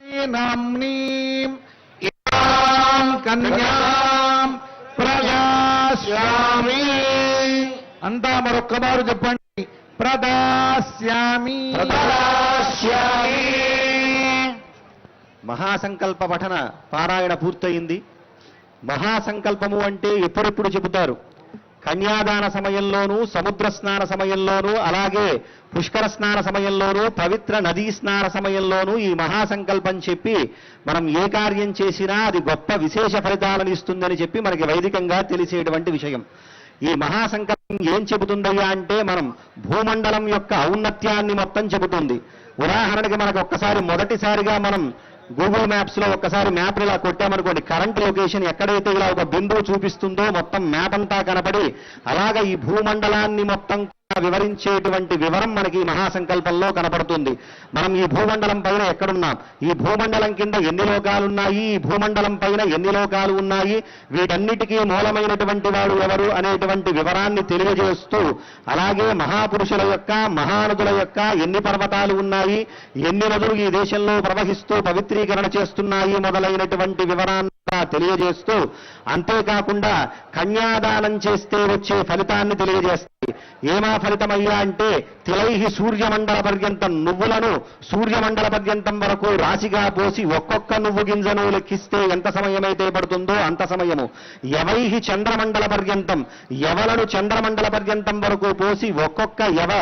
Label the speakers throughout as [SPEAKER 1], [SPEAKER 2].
[SPEAKER 1] నామ్నీం ఇమాం కన్యాం ప్రదాస్యామి. అంతా మరొక్కమారు చెప్పండి. ప్రదాస్యామి.
[SPEAKER 2] మహాసంకల్ప పఠన పారాయణ పూర్తయింది. మహాసంకల్పము అంటే ఎప్పుడెప్పుడు చెబుతారు? కన్యాదాన సమయంలోనూ, సముద్ర స్నాన సమయంలోనూ, అలాగే పుష్కర స్నాన సమయంలోనూ, పవిత్ర నదీ స్నాన సమయంలోనూ ఈ మహాసంకల్పం చెప్పి మనం ఏ కార్యం చేసినా అది గొప్ప విశేష ఫలితాలను ఇస్తుందని చెప్పి మనకి వైదికంగా తెలిసేటువంటి విషయం. ఈ మహాసంకల్పం ఏం చెబుతుందయ్యా అంటే మనం భూమండలం యొక్క ఔన్నత్యాన్ని మొత్తం చెబుతుంది. ఉదాహరణకి మనకు ఒక్కసారి మొదటిసారిగా మనం గూగుల్ మ్యాప్స్ లో ఒక్కసారి మ్యాప్ ఇలా కొట్టామనుకోండి, కరెంట్ లొకేషన్ ఎక్కడైతే ఇలా ఒక బిందువు చూపిస్తుందో మొత్తం మ్యాప్ అంతా కనపడి అలాగా ఈ భూమండలాన్ని మొత్తం వివరించేటువంటి వివరం మనకి మహాసంకల్పంలో కనపడుతుంది. మనం ఈ భూమండలం పైన ఎక్కడున్నాం, ఈ భూమండలం కింద ఎన్ని లోకాలున్నాయి, ఈ భూమండలం పైన ఎన్ని లోకాలు ఉన్నాయి, వీటన్నిటికీ మూలమైనటువంటి వాడు ఎవరు అనేటువంటి వివరాన్ని తెలియజేస్తూ, అలాగే మహాపురుషుల యొక్క, మహానదుల యొక్క ఎన్ని పర్వతాలు ఉన్నాయి, ఎన్ని నదులు ఈ దేశంలో ప్రవహిస్తూ పవిత్రీకరణ చేస్తున్నాయి మొదలైనటువంటి వివరాన్ని తెలియజేస్తూ, అంతేకాకుండా కన్యాదానం చేస్తే వచ్చే ఫలితాన్ని తెలియజేస్తాయి. ఏమా ఫలితమయ్యా అంటే తిలైహి సూర్యమండల పర్యంతం, నువ్వులను సూర్యమండల పర్యంతం వరకు రాశిగా పోసి ఒక్కొక్క నువ్వు గింజను లెక్కిస్తే ఎంత సమయమైతే పడుతుందో అంత సమయము. యవైహి చంద్రమండల పర్యంతం, యవలను చంద్రమండల పర్యంతం వరకు పోసి ఒక్కొక్క యవ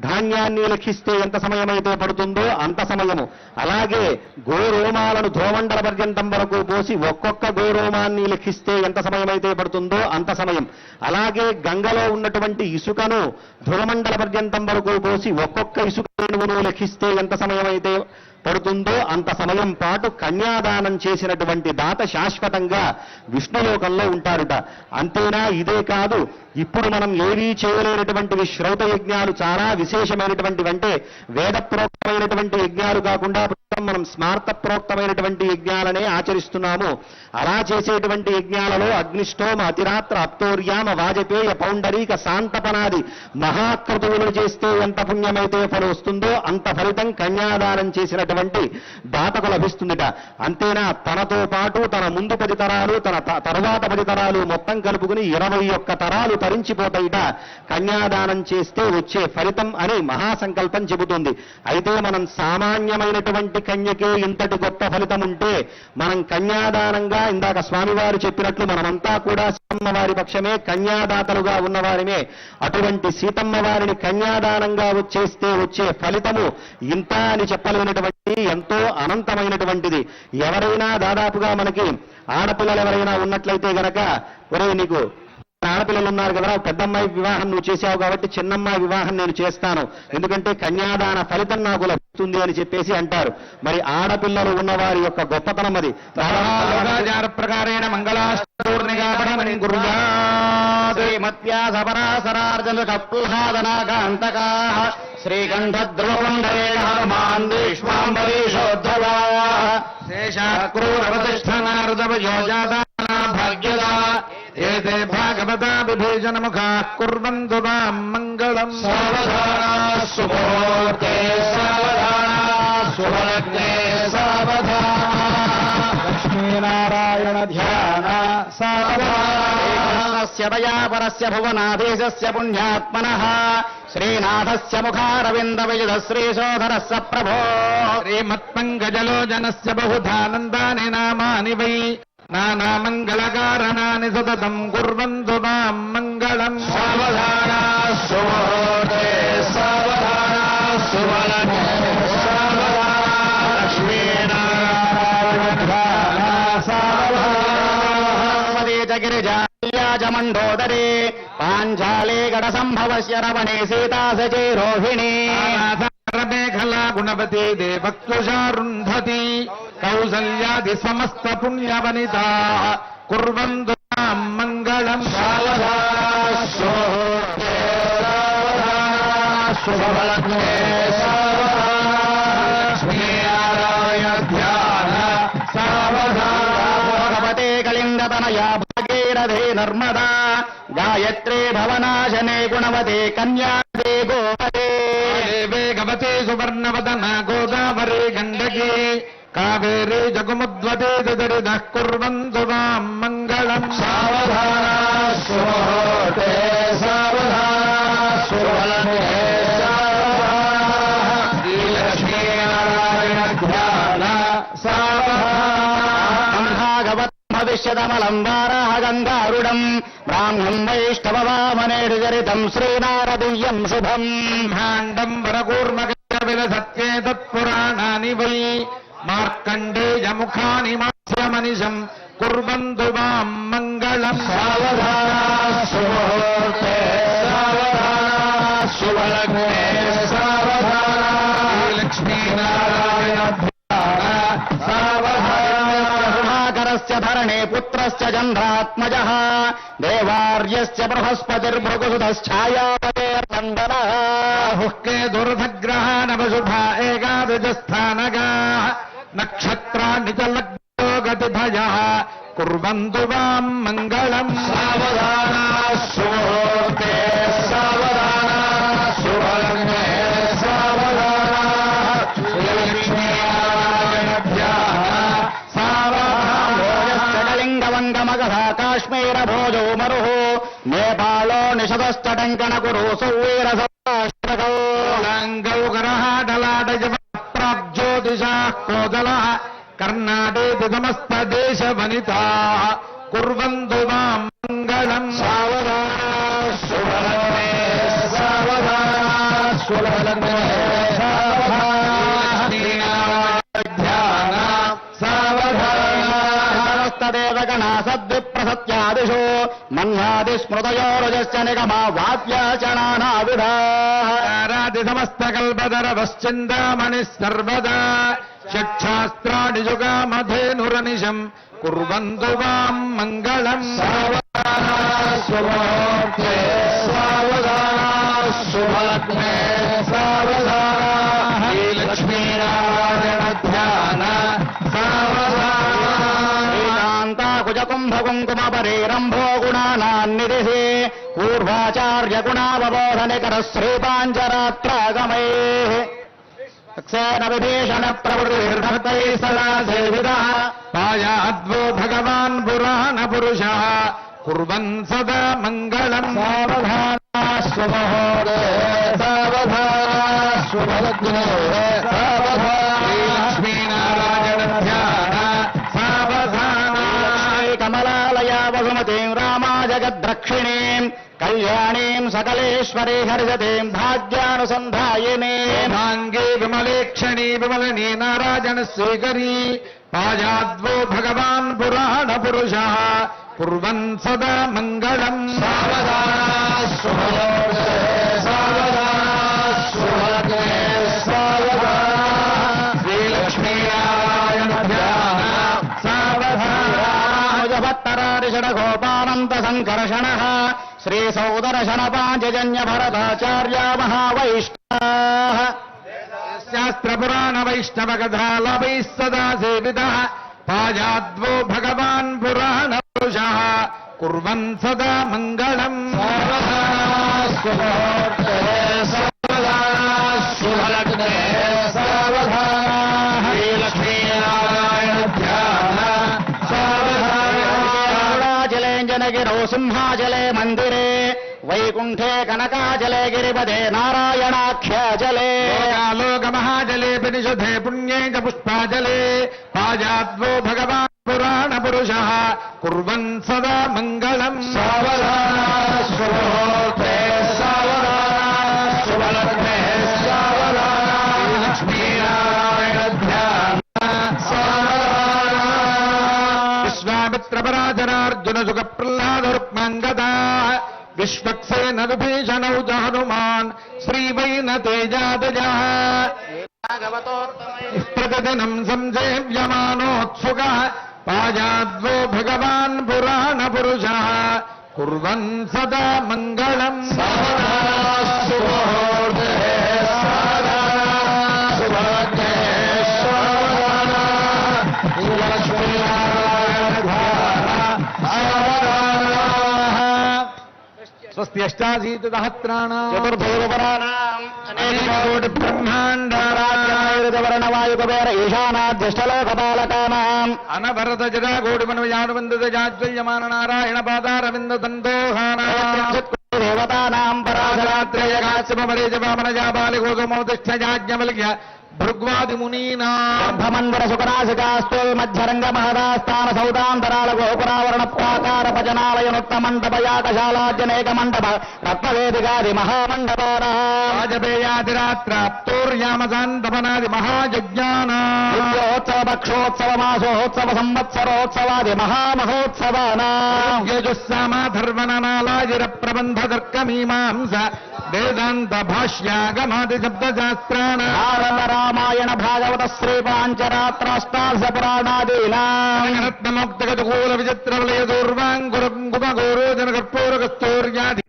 [SPEAKER 2] ధాన్యాన్ని లెక్కిస్తే ఎంత సమయమైతే పడుతుందో అంత సమయము. అలాగే గోరోమాలను ధ్రువమండల పర్యంతం వరకు పోసి ఒక్కొక్క గోరోమాన్ని లెక్కిస్తే ఎంత సమయమైతే పడుతుందో అంత సమయం. అలాగే గంగలో ఉన్నటువంటి ఇసుకను ధ్రువమండల పర్యంతం వరకు పోసి ఒక్కొక్క ఇసుక రేణువును లెక్కిస్తే ఎంత సమయమైతే పడుతుందో అంత సమయం పాటు కన్యాదానం చేసినటువంటి దాత శాశ్వతంగా విష్ణులోకంలో ఉంటారుట. అంతేనా, ఇదే కాదు, ఇప్పుడు మనం ఏవీ చేయలేనటువంటివి శ్రౌత యజ్ఞాలు చాలా విశేషమైనటువంటివి. అంటే వేదప్రోక్తమైనటువంటి యజ్ఞాలు కాకుండా మనం స్మార్త ప్రోక్తమైనటువంటి యజ్ఞాలనే ఆచరిస్తున్నాము. అలా చేసేటువంటి యజ్ఞాలలో అగ్నిష్టోమ, అతిరాత్ర, అప్తోర్యామ, వాజపేయ, పౌండరీక, శాంతపనాది మహాక్రతువులు చేస్తే ఎంత పుణ్యమైతే ఫలం వస్తుందో అంత ఫలితం కన్యాదానం చేసినటువంటి దాతకు లభిస్తుందిట. అంతేనా, తనతో పాటు తన ముందు 10 తరాలు, తన తర్వాత 10 తరాలు మొత్తం కలుపుకుని 21 తరాలు తరించిపోతాయిట కన్యాదానం చేస్తే వచ్చే ఫలితం అని మహాసంకల్పం చెబుతుంది. అయితే మనం సామాన్యమైనటువంటి కన్యకే ఇంతటి గొప్ప ఫలితం ఉంటే మనం కన్యాదానంగా ఇందాక స్వామివారు చెప్పినట్లు మనమంతా కూడా సీతమ్మ వారి పక్షమే, కన్యాదాతలుగా ఉన్నవారిమే. అటువంటి సీతమ్మ వారిని కన్యాదానంగా చేస్తే వచ్చే ఫలితము ఇంత అని చెప్పలేనటువంటి ఎంతో అనంతమైనటువంటిది. ఎవరైనా దాదాపుగా మనకి ఆడపిల్లలు ఎవరైనా ఉన్నట్లయితే గనక, ఒరే నీకు ఆడపిల్లలు ఉన్నారు కదా, పెద్దమ్మాయి వివాహం నువ్వు చేశావు కాబట్టి చిన్నమ్మాయి వివాహం నేను చేస్తాను, ఎందుకంటే కన్యాదాన ఫలితం నాకు లభిస్తుంది అని చెప్పేసి అంటారు. మరి ఆడపిల్లలు ఉన్నవారి యొక్క గొప్పతనం అది.
[SPEAKER 1] ప్రకారేణ మంగళాష్టోర్నిగాపరమణిగురుజాదనాకాంతకా శ్రీకంఠద్రువండరేషోద్ధవా శేషాక్రూరవతిష్ఠనార్దవయోజాదా భాగ్యదా ఏతే భాగవతా విభీషణముఖా కుర్వంతు మాం మంగళం. సావధానా సుముహూర్తే సావధానా సువర్ణే సావధానా లక్ష్మీనారాయణ ధ్యాన సావధానస్య దయాపరస్య భువనాధీశస్య పుణ్యాత్మనః శ్రీనాథస్య ముఖారవిందవిజద శ్రీశోధరస్య ప్రభో శ్రీమత్పంకజలోచనస్య బహుధానందాని నామాని వై నానామంగళకారణాని సతతం కుర్వంతు మాం మంగళం. సావధానా సుముహూర్తే సావధానా సువర్ణే సావధానా లక్ష్మీనారాయణ ధ్యాన సావధానా గిరిజామండోదరే పాంచాలే గడ సంభవస్య రమణే సీతా సచే రోహిణీ మేఘలా గుణవతి దేవక్తుషారుంధతి కౌసల్యాది సమస్త పుణ్యవనితా కుర్వంతు మాం మంగళం. భగవతే కళింగతనయా భాగీరథే నర్మదా గాయత్రే భవనాశనే గుణవతే కన్యాదే గోపదే వేగవతే సువర్ణవదన గోదావరి గండకీ
[SPEAKER 3] కావేరీ జగముద్వతే దరిదః కుర్వంతు మాం మంగళం
[SPEAKER 1] సావధాన సుముహూర్తే సావధాన సువర్ణే సావధాన శ్రీలక్ష్మీనారాయణ ధ్యాన సావధాన భాగవత్ భవిష్యదమలం వారాహ గంగారుడం బ్రాహ్మం వైష్ణవవామనేడుచరితం శ్రీనారదీయం శుభం
[SPEAKER 3] బ్రహ్మాండం వరకూర్మగవిలసత్యేతత్పురాణాని వై మార్కండేయముఖాని మాస్యమనిశం కుర్వంతు మాం మంగళం
[SPEAKER 1] సావధాన సుముహూర్తే సావధాన సువర్ణే సావధాన
[SPEAKER 3] లక్ష్మీనారాయణ
[SPEAKER 1] సావధానకరస్య ధరణే పుత్రస్య చంద్రాత్మజః దేవార్యస్య బృహస్పతిర్భృగుసుతశ్ఛాయాపతేర్దండనః
[SPEAKER 3] హుక్కే దుర్భగ్రహానవశుభా ఏకాదశస్థానగా నక్షత్రాన్ని చ లగ్నో గతిభయః కుర్వంతు మాం మంగళం
[SPEAKER 1] సావధాన సుముహూర్తే సావధాన సువర్ణే సావధాన శ్రీలక్ష్మీనారాయణ ధ్యాన సావధానలింగవంగమగధ కాశ్మీర భోజో మరుః నేపాళో నిషదశ్చటంకణ కురు సౌవీరసౌరాష్ట్రకౌ
[SPEAKER 3] ప్రాజ్యోతిషా కోదలః కర్ణాటేతి సమస్తదేశ వనితాః కుర్వంతు మాం మంగళం
[SPEAKER 1] సావధాన సువర్ణే సావధాన సువర్ణే సావధానస్తదేవగణా సద్విప్రసత్యాదిషు మన్యాదిస్మృతయోరుజశ్చ నిగమా వాద్యాచనానావిధాః
[SPEAKER 3] ఆరాధి సమస్తకల్పధరవశ్చిందామణి సర్వదా షట్శాస్త్రాణి యుగామధేనురనిశం కుర్వంతు మాం మంగళం
[SPEAKER 1] సావధాన సుముహూర్తే సావధాన సువర్ణే సావధాన శ్రీలక్ష్మీనారాయణ ధ్యాన సావధానకుజకుంభకుంకుమపరీరంభో గుణానాన్నిధిః పూర్వాచార్య గుణావబోధనికర శ్రీపాంచరాత్రాగమైః సక్సేన విభీషణ ప్రవృత్తిర్భక్తైః సదా సేవితః
[SPEAKER 3] పాయాద్వో భగవాన్ పురాణ పురుషः కుర్వన్ సదా మంగళం
[SPEAKER 1] సావధాన సుముహూర్తే సావధాన సుభద్రే సావధాన
[SPEAKER 3] లక్ష్మీనారాయణ ధ్యాన సావధాన
[SPEAKER 1] కమలాలయా వసుమతీం రామా జగద్రక్షిణీం కళ్యాణీం సకలేశ్వరీ హర్షతీం భాగ్యానుసంధాయినీం
[SPEAKER 3] మాంగే విమలేక్షణీ విమలనీ నారాయణ స్వీకరీ పాయాద్వో భగవాన్ పురాణ పురుషः కుర్వన్ సదా మంగళం
[SPEAKER 1] సావధాన సుముహూర్తే సావధాన సుభద్రే సావధాన
[SPEAKER 3] శ్రీలక్ష్మీనారాయణ ధ్యాన
[SPEAKER 1] సావధానోజభట్టరారిషడగోపానంత సంకర్షణ శ్రీ సౌదర్శన పాంచజన్య భరతాచార్య మహావైష్ణవ
[SPEAKER 3] శాస్త్రపురాణ వైష్ణవ కథాలభైः సదా సేవితः పాయాద్వో భగవాన్ పురాణ పురుషः కుర్వన్ సదా మంగళం
[SPEAKER 1] సుముహూర్తే సావధాన సుభద్రే సావధాన శ్రీలక్ష్మీనారాయణ ధ్యాన సావధానజలేంజనగిరౌ సింహాచలే మందిరే వైకుంఠే కనకాచలే గిరిపదే నారాయణాఖ్యాచలే
[SPEAKER 3] లోకమహాజలే నిషధే పుణ్యే చ పుష్పాజలే పాయాద్వో భగవాన్ పురాణ పురుషः కుర్వన్ సదా మంగళం
[SPEAKER 1] సావధాన సుముహూర్తే సావధాన సుభద్రే సావధాన
[SPEAKER 3] లక్ష్మీనారాయణ ధ్యాన
[SPEAKER 1] సావధాన
[SPEAKER 3] విశ్వామిత్రపరాజనార్జున సుఖ ప్రహ్లాద రుక్మాంగదా విశ్వక్సేన విభీషణౌ చ హనుమాన్ శ్రీవైన తేజాదజः ప్రతిదినం సంసేవ్యమానోత్సుకः పాయాద్వో భగవాన్ పురాణ పురుషः కుర్వన్ సదా మంగళం
[SPEAKER 1] సావధాన సుముహూర్తే సావధాన సుభద్రే సావధాన లక్ష్మీనారాయణ ధ్యాన సావధాన
[SPEAKER 3] స్వస్తి అష్టాశీతి సహస్రాణాం
[SPEAKER 1] చతుర్భువనానాం
[SPEAKER 3] కోటి బ్రహ్మాండ
[SPEAKER 2] వర్ణవాయుకుబేర ఈశానాధ్యష్టలోకపాలకానాం
[SPEAKER 3] అనవరత జడా కోటి మనవయానుబంధిత జాజ్వల్యమాన నారాయణ పాదారవింద సందోహానా
[SPEAKER 2] దేవతానాం పరాశరాత్రేయ
[SPEAKER 3] కాశ్యపమరేజపామనజాబాలి గోధుమోతిష్ఠయాజ్ఞవల్క్య భృగ్వాదిమునీనా
[SPEAKER 2] బ్రహ్మమందిర సుఖరాశికాస్తో మధ్యరంగ మహదాస్థాన సౌదాంతరాల గోపురావరణ ప్రాకార భజనాలయనుత్త మండపయాకశాలాద్యనేక మండప రత్నవేదికాది మహామండపానా
[SPEAKER 3] వాజపేయాదిరాత్రాప్తోర్యామసాంతపనాది మహాయజ్ఞానా
[SPEAKER 2] దివ్యోత్సవ పక్షోత్సవ మాసోత్సవ సంవత్సరోత్సవాది మహామహోత్సవానా
[SPEAKER 3] యజుస్సామాధర్వణనాలాజిర ప్రబంధ తర్కమీమాంస వేదాంత భాష్యాగమాది శబ్దశాస్త్రాణ
[SPEAKER 2] భారత రామాయణ భాగవత శ్రీ పాంచరాత్రాష్టాదశ పురాణాదీనాం
[SPEAKER 3] రత్నముక్తగతకూల విచిత్రవలయ దూర్వాంకురంకుమగోరోజన కర్పూర కస్తూర్యాది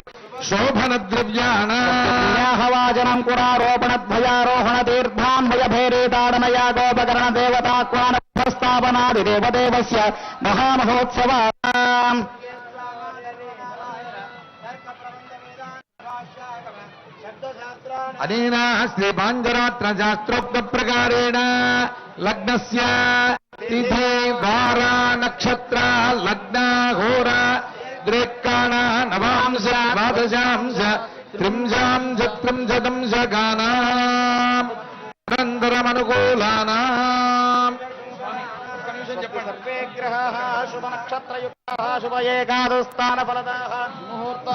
[SPEAKER 3] శోభన ద్రవ్యాణాహవాజనం కురారోపణ ధ్వజారోహణ తీర్థాన్వయ భేరీతాడనయా గోపకరణ దేవతాక్వాన ప్రస్థాపనాది దేవదేవస్య మహామహోత్సవానాం అనేనా శ్రీ పాంచరాత్ర శాస్త్రోక్త ప్రకారేణ లగ్నస్య తిథి వార నక్షత్ర లగ్న హోర ద్రేక్కాణ నవాంశ ద్వాదశాంశ త్రింశాంశ త్రింశతంశ గానాం అనంతరమనుకూలానాం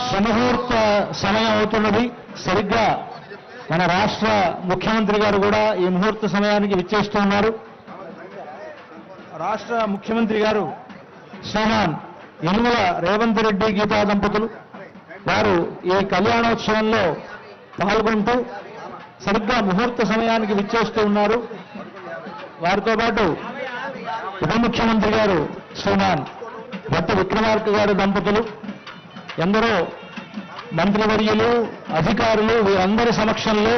[SPEAKER 2] సుముహూర్త సమయం అవుతున్నది. సరిగ్గా మన రాష్ట్ర ముఖ్యమంత్రి గారు కూడా ఈ ముహూర్త సమయానికి విచ్చేస్తూ ఉన్నారు. రాష్ట్ర ముఖ్యమంత్రి గారు శ్రీమాన్ యనుమల రేవంత్ రెడ్డి గీతా దంపతులు వారు ఈ కళ్యాణోత్సవంలో పాల్గొంటూ సరిగ్గా ముహూర్త సమయానికి విచ్చేస్తూ ఉన్నారు. వారితో పాటు ఉప ముఖ్యమంత్రి గారు శ్రీమాన్ భట్టి విక్రమార్క గారి దంపతులు, ఎందరో మంత్రివర్యులు, అధికారులు వీరందరి సమక్షంలో